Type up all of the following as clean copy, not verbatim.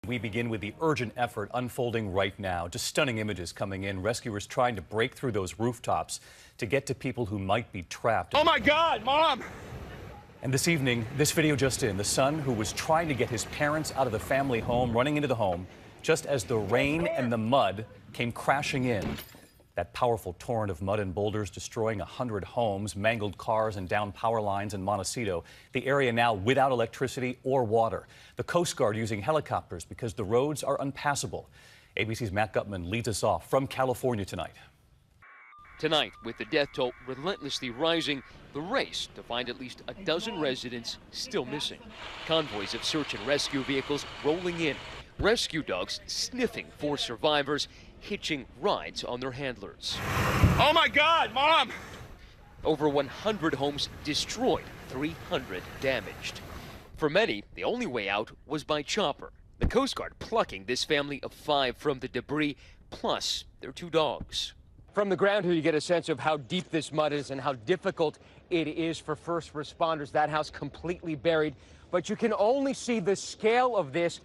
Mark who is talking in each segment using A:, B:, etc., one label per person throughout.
A: We begin with the urgent effort unfolding right now. Just stunning images coming in. Rescuers trying to break through those rooftops to get to people who might be trapped.
B: Oh my God, Mom!
A: And this evening, this video just in, the son who was trying to get his parents out of the family home, running into the home, just as the rain and the mud came crashing in. That powerful torrent of mud and boulders destroying 100 homes, mangled cars and downed power lines in Montecito. The area now without electricity or water. The Coast Guard using helicopters because the roads are unpassable. ABC's Matt Gutman leads us off from California tonight.
C: Tonight, with the death toll relentlessly rising, the race to find at least a dozen residents still missing. Convoys of search and rescue vehicles rolling in. Rescue dogs sniffing for survivors, hitching rides on their handlers.
B: Oh my God, Mom!
C: Over 100 homes destroyed, 300 damaged. For many, the only way out was by chopper. The Coast Guard plucking this family of 5 from the debris, plus their 2 dogs. From the ground here, you get a sense of how deep this mud is and how difficult it is for first responders. That house completely buried, but you can only see the scale of this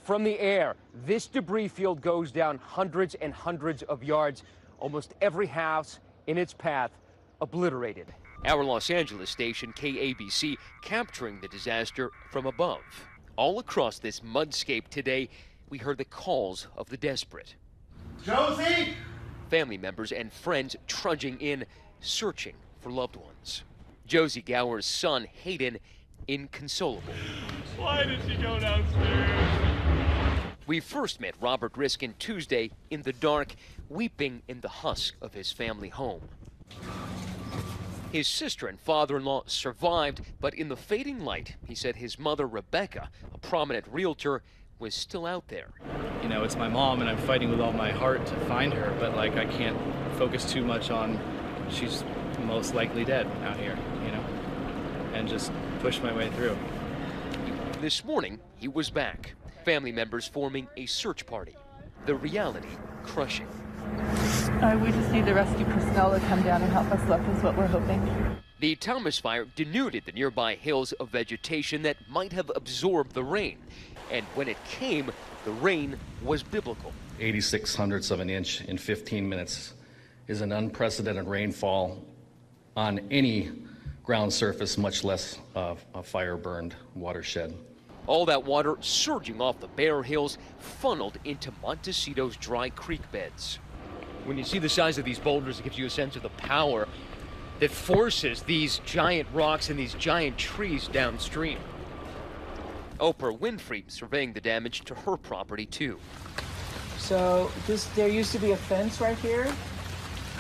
C: from the air. This debris field goes down hundreds and hundreds of yards. Almost every house in its path obliterated. Our Los Angeles station, KABC, capturing the disaster from above. All across this mudscape today, we heard the calls of the desperate.
B: Josie!
C: Family members and friends trudging in, searching for loved ones. Josie Gower's son, Hayden, inconsolable.
B: Why did she go downstairs?
C: We first met Robert Riskin Tuesday in the dark, weeping in the husk of his family home. His sister and father-in-law survived, but in the fading light, he said his mother, Rebecca, a prominent realtor, was still out there.
D: You know, it's my mom, and I'm fighting with all my heart to find her, but like I can't focus too much on she's most likely dead out here, you know, and just push my way through.
C: This morning, he was back. Family members forming a search party. The reality crushing.
E: We just need the rescue personnel to come down and help us look is what we're hoping.
C: The Thomas Fire denuded the nearby hills of vegetation that might have absorbed the rain. And when it came, the rain was biblical.
F: 0.86 of an inch in 15 minutes is an unprecedented rainfall on any ground surface, much less a fire-burned watershed.
C: All that water surging off the bare hills, funneled into Montecito's dry creek beds. When you see the size of these boulders, it gives you a sense of the power that forces these giant rocks and these giant trees downstream. Oprah Winfrey surveying the damage to her property too.
E: So there used to be a fence right here.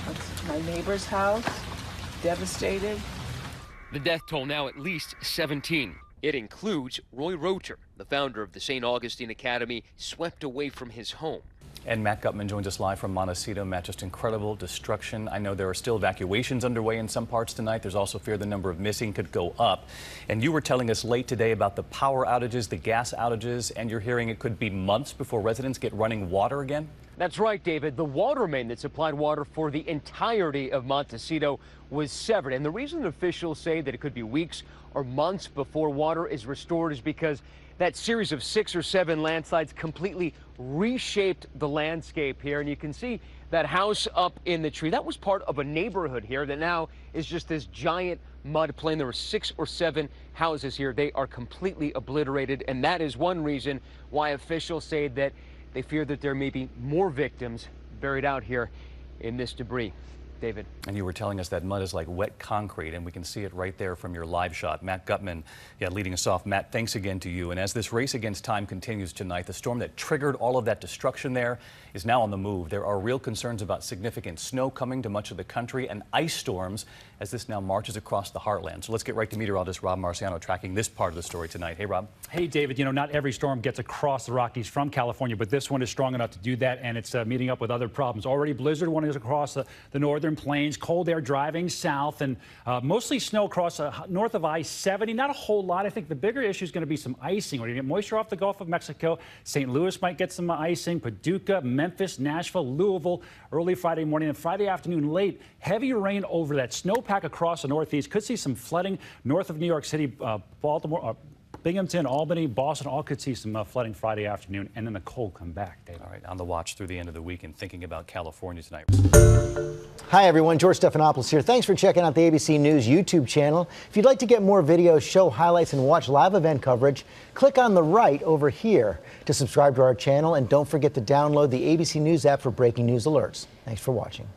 E: That's my neighbor's house, devastated.
C: The death toll now at least 17. It includes Roy Rocher, the founder of the St. Augustine Academy, swept away from his home.
A: And Matt Gutman joins us live from Montecito. Matt, just incredible destruction. I know there are still evacuations underway in some parts tonight. There's also fear the number of missing could go up. And you were telling us late today about the power outages, the gas outages, and you're hearing it could be months before residents get running water again?
C: That's right, David. The water main that supplied water for the entirety of Montecito was severed. And the reason officials say that it could be weeks or months before water is restored is because that series of 6 or 7 landslides completely reshaped the landscape here. And you can see that house up in the tree. That was part of a neighborhood here that now is just this giant mud plain. There were 6 or 7 houses here. They are completely obliterated. And that is one reason why officials say that they fear that there may be more victims buried out here in this debris. David.
A: And you were telling us that mud is like wet concrete, and we can see it right there from your live shot. Matt Gutman, leading us off. Matt, thanks again to you. And as this race against time continues tonight, the storm that triggered all of that destruction there is now on the move. There are real concerns about significant snow coming to much of the country and ice storms as this now marches across the heartland. So let's get right to meteorologist Rob Marciano tracking this part of the story tonight. Hey, Rob.
G: Hey, David. You know, not every storm gets across the Rockies from California, but this one is strong enough to do that, and it's meeting up with other problems. Already blizzard one is across the northern plains, cold air driving south, and mostly snow across north of I-70. Not a whole lot. I think the bigger issue is going to be some icing. We're going to get moisture off the Gulf of Mexico. St. Louis might get some icing. Paducah, Memphis, Nashville, Louisville, early Friday morning and Friday afternoon late. Heavy rain over that snowpack across the Northeast. Could see some flooding north of New York City, Baltimore, Binghamton, Albany, Boston, all could see some flooding Friday afternoon, and then the cold come back, Dave.
A: All right, on the watch through the end of the week and thinking about California tonight.
H: Hi, everyone. George Stephanopoulos here. Thanks for checking out the ABC News YouTube channel. If you'd like to get more videos, show highlights, and watch live event coverage, click on the right over here to subscribe to our channel. And don't forget to download the ABC News app for breaking news alerts. Thanks for watching.